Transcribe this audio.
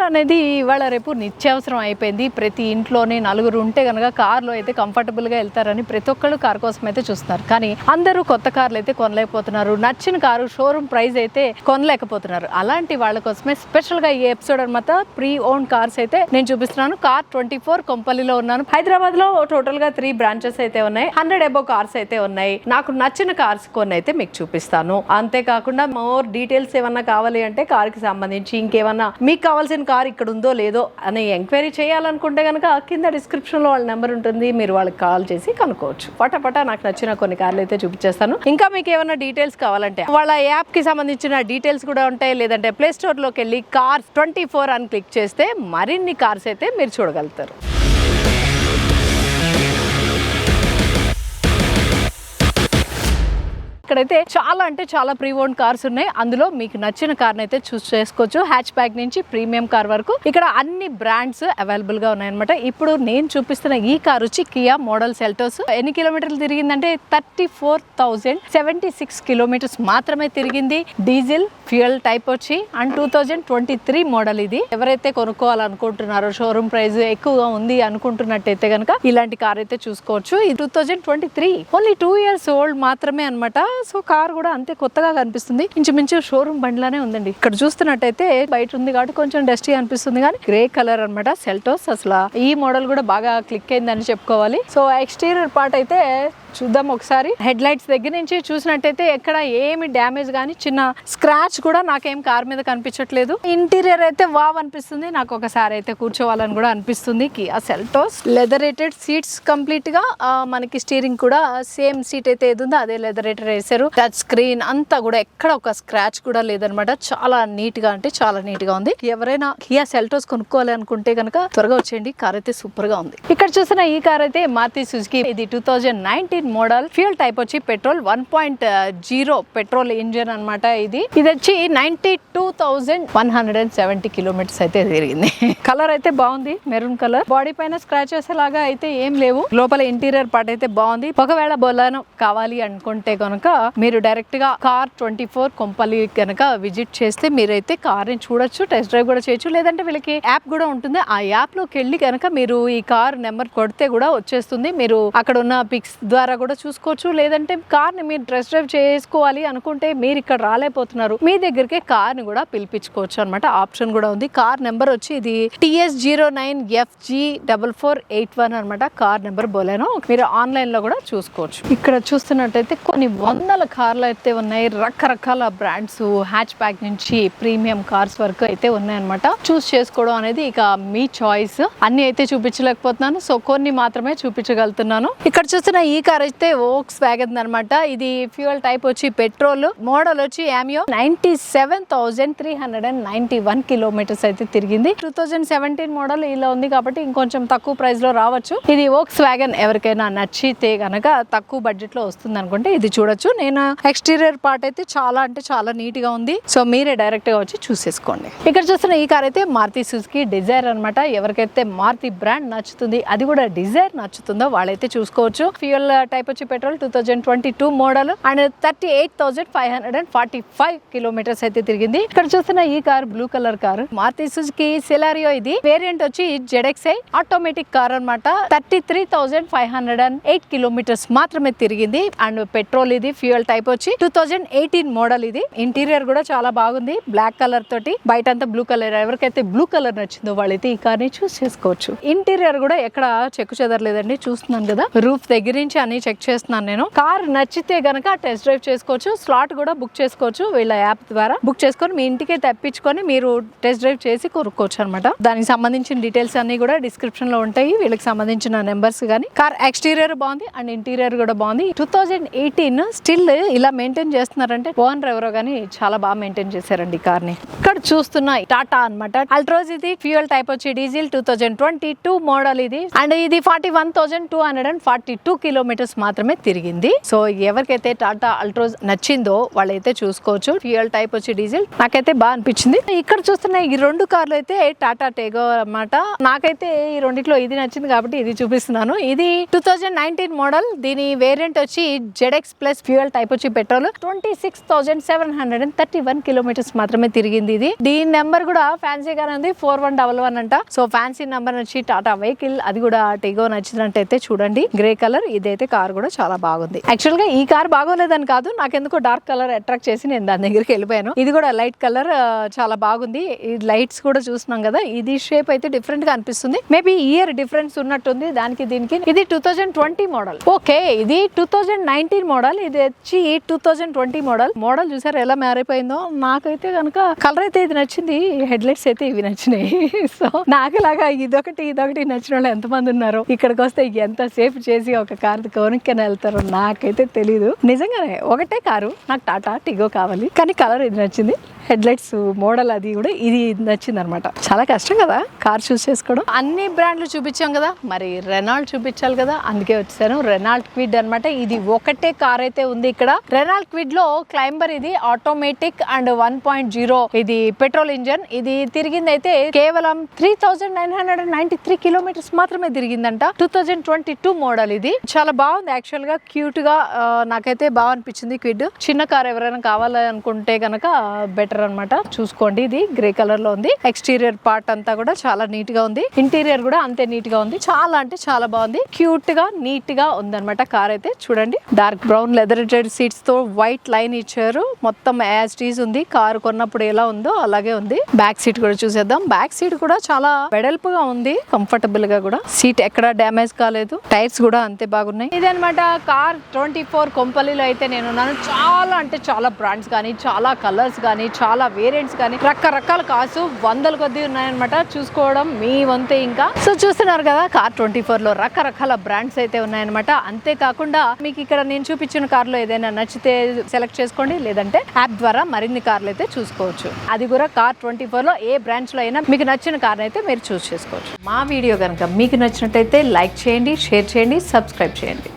అనేది ఇవాళ రేపు నిత్యావసరం అయిపోయింది. ప్రతి ఇంట్లోనే నలుగురు ఉంటే కనుక కార్లో అయితే కంఫర్టబుల్గా వెళ్తారని ప్రతి ఒక్కళ్ళు కార్ కోసం అయితే చూస్తున్నారు. కానీ అందరూ కొత్త కార్లు అయితే కొనలేకపోతున్నారు. నచ్చిన కారు షోరూమ్ ప్రైస్ అయితే కొనలేకపోతున్నారు. అలాంటి వాళ్ళ కోసమే స్పెషల్గా ఈ ఎపిసోడ్ అనమాట ప్రీ ఓన్ కార్స్ అయితే నేను చూపిస్తున్నాను. కార్ 24 కొంపల్లిలో ఉన్నాను. హైదరాబాద్ లో టోటల్ గా 3 బ్రాంచెస్ అయితే ఉన్నాయి. 100 అబోవ్ కార్స్ అయితే ఉన్నాయి. నాకు నచ్చిన కార్స్ కొన్ని అయితే మీకు చూపిస్తాను. అంతేకాకుండా మోర్ డీటెయిల్స్ ఏమన్నా కావాలి అంటే కార్ కి సంబంధించి ఇంకేమన్నా మీకు కావాల్సిన కార్ ఇక్కడ ఉందో లేదో అని ఎంక్వైరీ చేయాలనుకుంటే కనుక కింద డిస్క్రిప్షన్ లో వాళ్ళ నెంబర్ ఉంటుంది. మీరు వాళ్ళకి కాల్ చేసి కనుక్కోవచ్చు. పటపట నాకు నచ్చిన కొన్ని కార్లు అయితే చూపించేస్తాను. ఇంకా మీకు ఏమైనా డీటెయిల్స్ కావాలంటే వాళ్ళ యాప్ కి సంబంధించిన డీటెయిల్స్ కూడా ఉంటాయి. లేదంటే ప్లే స్టోర్ లోకి వెళ్ళి కార్స్ 24 అని క్లిక్ చేస్తే మరిన్ని కార్స్ అయితే మీరు చూడగలుగుతారు. ఇక్కడైతే చాలా ప్రీ ఓన్డ్ కార్స్ ఉన్నాయి. అందులో మీకు నచ్చిన కార్ని అయితే చూస్ చేసుకోవచ్చు. హ్యాచ్ బ్యాక్ నుంచి ప్రీమియం కార్ వరకు ఇక్కడ అన్ని బ్రాండ్స్ అవైలబుల్ గా ఉన్నాయన్నమాట. ఇప్పుడు నేను చూపిస్తున్న ఈ కార్ వచ్చి కియా మోడల్ సెల్టోస్. ఎన్ని కిలోమీటర్లు తిరిగిందంటే 34,076 కిలోమీటర్స్ మాత్రమే తిరిగింది. డీజిల్ ఫ్యూయల్ టైప్ వచ్చి అండ్ 2023 మోడల్. ఇది ఎవరైతే కొనుక్కోవాలనుకుంటున్నారో షోరూమ్ ప్రైస్ ఎక్కువగా ఉంది అనుకుంటున్నట్టయితే కనుక ఇలాంటి కార్ అయితే చూసుకోవచ్చు. ఇది 2023 ఓన్లీ 2 years ఓల్డ్ మాత్రమే అనమాట. సో కార్ కూడా అంతే కొత్తగా కనిపిస్తుంది. ఇంచుమించు షోరూమ్ బండ్లానే ఉందండి. ఇక్కడ చూస్తున్నట్టయితే బయట ఉంది కాబట్టి కొంచెం డస్టీ అనిపిస్తుంది కానీ గ్రే కలర్ అనమాట సెల్టోస్. అసలు ఈ మోడల్ కూడా బాగా క్లిక్ అయిందని చెప్పుకోవాలి. సో ఎక్స్టీరియర్ పార్ట్ అయితే చూద్దాం ఒకసారి. హెడ్ లైట్స్ దగ్గర నుంచి చూసినట్టయితే ఎక్కడ ఏమి డ్యామేజ్ గానీ చిన్న స్క్రాచ్ కూడా నాకేం కార్ మీద కనిపించట్లేదు. ఇంటీరియర్ అయితే వావ్ అనిపిస్తుంది. నాకు ఒకసారి అయితే కూర్చోవాలని కూడా అనిపిస్తుంది. కియా సెల్టోస్ లెదరేటెడ్ సీట్స్ కంప్లీట్ గా మనకి స్టీరింగ్ కూడా సేమ్ సీట్ అయితే ఏదుందో అదే లెదరేటెడ్ వేసారు. టచ్ స్క్రీన్ అంతా కూడా ఎక్కడ ఒక స్క్రాచ్ కూడా లేదనమాట. చాలా నీట్ గా అంటే చాలా నీట్ గా ఉంది. ఎవరైనా కియా సెల్టోస్ కొనుక్కోవాలి అనుకుంటే కనుక త్వరగా వచ్చేయండి. కార్ అయితే సూపర్ గా ఉంది. ఇక్కడ చూసిన ఈ కార్ అయితే మారుతి సుజుకి. ఇది 2019 మోడల్. ఫ్యూయల్ టైప్ వచ్చి పెట్రోల్ 1.0 పెట్రోల్ ఇంజిన్ అనమాట. ఇది వచ్చి 92,170 కిలోమీటర్స్ అయితే తిరిగింది. కలర్ అయితే బాగుంది, మెరూన్ కలర్. బాడీ పైన స్క్రాచెస్ లాగా అయితే ఏం లేవు. లోపల ఇంటీరియర్ పార్ట్ అయితే బాగుంది. ఒకవేళ బొలానో కావాలి అనుకుంటే కనుక మీరు డైరెక్ట్ గా కార్ 24 కొంపల్లి కనుక విజిట్ చేస్తే మీరైతే కార్ ని చూడొచ్చు, టెస్ట్ డ్రైవ్ కూడా చేయొచ్చు. లేదంటే వీళ్ళకి యాప్ కూడా ఉంటుంది. ఆ యాప్ లోకి వెళ్ళి కనుక మీరు ఈ కార్ నెంబర్ కొడితే కూడా వచ్చేస్తుంది. మీరు అక్కడ ఉన్న పిక్స్ ద్వారా కూడా చూసుకోవచ్చు. లేదంటే కార్ ని మీరు టెస్ట్ డ్రైవ్ చేసుకోవాలి అనుకుంటే మీరు ఇక్కడ రాలేకపోతున్నారు, మీ దగ్గరికి కార్ ని కూడా పిలిపించుకోవచ్చు అనమాట. ఆప్షన్ కూడా ఉంది. కార్ నెంబర్ వచ్చి ఇది TS09FG4481 అనమాట. కార్ నెంబర్ బోలేనో మీరు ఆన్లైన్ లో కూడా చూసుకోవచ్చు. ఇక్కడ చూస్తున్నట్టయితే కొన్ని వందల కార్లు అయితే ఉన్నాయి. రకరకాల బ్రాండ్స్ హ్యాచ్ బ్యాక్ నుంచి ప్రీమియం కార్స్ వరకు అయితే ఉన్నాయన్నమాట. చూస్ చేసుకోవడం అనేది ఇక మీ చాయిస్. అన్ని అయితే చూపించలేకపోతున్నాను, సో కొన్ని మాత్రమే చూపించగలుగుతున్నాను. ఇక్కడ చూస్తున్న ఈ కార్ అయితే వోక్స్ వ్యాగన్ అనమాట. ఇది ఫ్యూయల్ టైప్ వచ్చి పెట్రోల్. మోడల్ వచ్చి యామియో. 97,391 కిలోమీటర్స్ అయితే తిరిగింది. 2017 మోడల్ ఇలా ఉంది కాబట్టి ఇంకొంచెం తక్కువ ప్రైస్ లో రావచ్చు. ఇది వోక్స్ వ్యాగన్ ఎవరికైనా నచ్చితే గనక తక్కువ బడ్జెట్ లో వస్తుంది అనుకుంటే ఇది చూడొచ్చు. నేను ఎక్స్టీరియర్ పార్ట్ అయితే చాలా అంటే చాలా నీట్ గా ఉంది. సో మీరే డైరెక్ట్ గా వచ్చి చూసేసుకోండి. ఇక్కడ చూస్తున్న ఈ కార్ అయితే మారుతి సుజుకి డిజైర్ అనమాట. ఎవరికైతే మారుతి బ్రాండ్ నచ్చుతుంది, అది కూడా డిజైర్ నచ్చుతుందో వాళ్ళైతే చూసుకోవచ్చు. ఫ్యూయల్ టైప్ వచ్చి పెట్రోల్. 2022 మోడల్ అండ్ 38,545 కిలోమీటర్స్ అయితే తిరిగింది. ఇక్కడ చూస్తున్న ఈ car blue colour car Maruti Suzuki Celerio. ఇది వేరియంట్ వచ్చి ZXi ఆటోమేటిక్ కార్ అనమాట. 33,508 కిలోమీటర్స్ మాత్రమే తిరిగింది అండ్ పెట్రోల్. ఇది ఫ్యూయల్ టైప్ వచ్చి 2018 మోడల్. ఇది ఇంటీరియర్ కూడా చాలా బాగుంది. బ్లాక్ కలర్ తోటి బయట అంతా బ్లూ కలర్. ఎవరికైతే బ్లూ కలర్ నచ్చిందో వాళ్ళైతే ఈ కార్ ని చూస్ చేసుకోవచ్చు. ఇంటీరియర్ కూడా ఎక్కడ చెక్కు చెదరలేదండి. చూస్తున్నాను కదా, రూఫ్ దగ్గర నుంచి అన్ని చెక్ చేస్తున్నాను నేను. కార్ నచ్చితే గనక టెస్ట్ డ్రైవ్ చేసుకోవచ్చు. స్లాట్ కూడా బుక్ చేసుకోవచ్చు. వీళ్ళ యాప్ ద్వారా బుక్ చేసుకొని మీ ఇంటికే తెప్పించుకొని మీరు టెస్ట్ డ్రైవ్ చేసి కొనుక్కోవచ్చు అనమాట. దానికి సంబంధించిన డీటెయిల్స్ అన్ని కూడా డిస్క్రిప్షన్ లో ఉంటాయి. వీళ్ళకి సంబంధించిన నెంబర్స్ గానీ. కార్ ఎక్స్టీరియర్ బాగుంది అండ్ ఇంటీరియర్ కూడా బాగుంది. 2018 స్టిల్ ఇలా మెయింటైన్ చేస్తున్నారంటే ఓనర్ ఎవరో గానీ చాలా బాగా మెయింటైన్ చేశారండి కార్ ని. ఇక్కడ చూస్తున్న టాటా అనమాట. అల్ట్రోజ్. ఇది ఫ్యూయల్ టైప్ వచ్చి డీజిల్. 2022 మోడల్ ఇది అండ్ ఇది 41,242 కిలోమీటర్స్ కిలోమీటర్స్ మాత్రమే తిరిగింది. సో ఎవరికైతే టాటా అల్ట్రోజ్ నచ్చిందో వాళ్ళైతే చూసుకోవచ్చు. ఫ్యూయల్ టైప్ వచ్చి డీజిల్ నాకైతే బాగా అనిపించింది. ఇక్కడ చూస్తున్న ఈ రెండు కార్లు అయితే టాటా టేగో అన్నమాట. నాకైతే ఈ రెండిట్లో ఇది నచ్చింది కాబట్టి ఇది చూపిస్తున్నాను. ఇది 2019 మోడల్. దీని వేరియంట్ వచ్చి ZX ప్లస్ ఫ్యూయల్ టైప్ వచ్చి పెట్రోల్. 26,731 కిలోమీటర్స్ మాత్రమే తిరిగింది. ఇది దీని నెంబర్ కూడా ఫ్యాన్సీగానే ఉంది, 4111 అంట. సో ఫ్యాన్సీ నెంబర్ వచ్చి టాటా వెహికల్, అది కూడా టేగో నచ్చినట్టయితే చూడండి. గ్రే కలర్ ఇదైతే కార్ కూడా చాలా బాగుంది. యాక్చువల్ గా ఈ కార్ బాగోలేదని కాదు, నాకెందుకో డార్క్ కలర్ అట్రాక్ట్ చేసి నేను దాని దగ్గరికి వెళ్ళిపోయాను. ఇది కూడా లైట్ కలర్ చాలా బాగుంది. ఈ లైట్స్ కూడా చూస్తున్నాం కదా, ఇది షేప్ అయితే డిఫరెంట్ గా అనిపిస్తుంది. మేబీ ఇయర్ డిఫరెన్స్ ఉన్నట్టుంది దానికి దీనికి. ఇది 2020 మోడల్. ఓకే, ఇది 2019 మోడల్, ఇది వచ్చి 2020 మోడల్ చూసారు ఎలా మారిపోయిందో. నాకైతే కనుక కలర్ అయితే ఇది నచ్చింది, హెడ్ లైట్స్ అయితే ఇవి నచ్చినాయి. సో నాకులాగా ఇదొకటి నచ్చిన వాళ్ళు ఎంతమంది ఉన్నారు. ఇక్కడికి వస్తే ఎంత సేఫ్ చేసి ఒక కార్ కొనుక్కొని వెళ్తారో నాకైతే తెలీదు. నిజంగానే ఒకటే కారు నాకు టాటా టిగో కావాలి, కానీ కలర్ ఇది నచ్చింది. హెడ్ లైట్స్ మోడల్ అది కూడా ఇది నచ్చింది అనమాట. చాలా కష్టం కదా కార్ చూస్ చేసుకోవడం. అన్ని బ్రాండ్లు చూపించాం కదా, మరి రెనాల్ట్ చూపించాలి కదా, అందుకే వచ్చాను. రెనాల్ట్ క్విడ్ అనమాట. ఇది ఒకటే కార్ అయితే ఉంది ఇక్కడ. రెనాల్ట్ క్విడ్ లో క్లైంబర్, ఇది ఆటోమేటిక్ అండ్ 1.0 ఇది పెట్రోల్ ఇంజన్. ఇది తిరిగింది అయితే కేవలం 3,993 కిలోమీటర్స్ మాత్రమే తిరిగిందంట. 2022 మోడల్. ఇది చాలా బాగుంది యాక్చువల్ గా, క్యూట్ గా నాకైతే బాగా అనిపించింది. క్విడ్ చిన్న కార్ ఎవరైనా కావాలనుకుంటే కనుక బెటర్ అనమాట. చూసుకోండి, ఇది గ్రే కలర్ లో ఉంది. ఎక్స్టీరియర్ పార్ట్ అంతా కూడా చాలా నీట్ గా ఉంది. ఇంటీరియర్ కూడా అంతే నీట్ గా ఉంది. చాలా అంటే చాలా బాగుంది, క్యూట్ గా నీట్ గా ఉంది అనమాట కార్ అయితే. చూడండి, డార్క్ బ్రౌన్ లెదరేటెడ్ సీట్స్ తో వైట్ లైన్ ఇచ్చారు. మొత్తం యాజ్ టీజ్ ఉంది. కారు కొన్నప్పుడు ఎలా ఉందో అలాగే ఉంది. బ్యాక్ సీట్ కూడా చూసేద్దాం. బ్యాక్ సీట్ కూడా చాలా వెడల్పుగా ఉంది, కంఫర్టబుల్ గా కూడా. సీట్ ఎక్కడ డ్యామేజ్ కాలేదు. టైర్స్ కూడా అంతే బాగున్నాయి. ఇదనమాట కార్ 24 కొంపల్లిలో అయితే నేను ఉన్నాను. చాలా అంటే చాలా బ్రాండ్స్ కానీ, చాలా కలర్స్ కానీ, చాలా వేరియంట్స్ కానీ, రకరకాల కార్స్ వందల కొద్ది ఉన్నాయన్నమాట. చూసుకోవడం మీ వంతే. ఇంకా సో చూస్తున్నారు కదా, కార్ 24 లో రకరకాల బ్రాండ్స్ అయితే ఉన్నాయన్నమాట. అంతేకాకుండా మీకు ఇక్కడ నేను చూపించిన కార్లో ఏదైనా నచ్చితే సెలెక్ట్ చేసుకోండి, లేదంటే యాప్ ద్వారా మరిన్ని కార్లు అయితే చూసుకోవచ్చు. అది కూడా కార్ 24 లో ఏ బ్రాంచ్ లో అయినా మీకు నచ్చిన కార్ అయితే మీరు చూస్ చేసుకోవచ్చు. మా వీడియో కనుక మీకు నచ్చినట్టయితే లైక్ చేయండి, షేర్ చేయండి, సబ్స్క్రైబ్ చేయండి.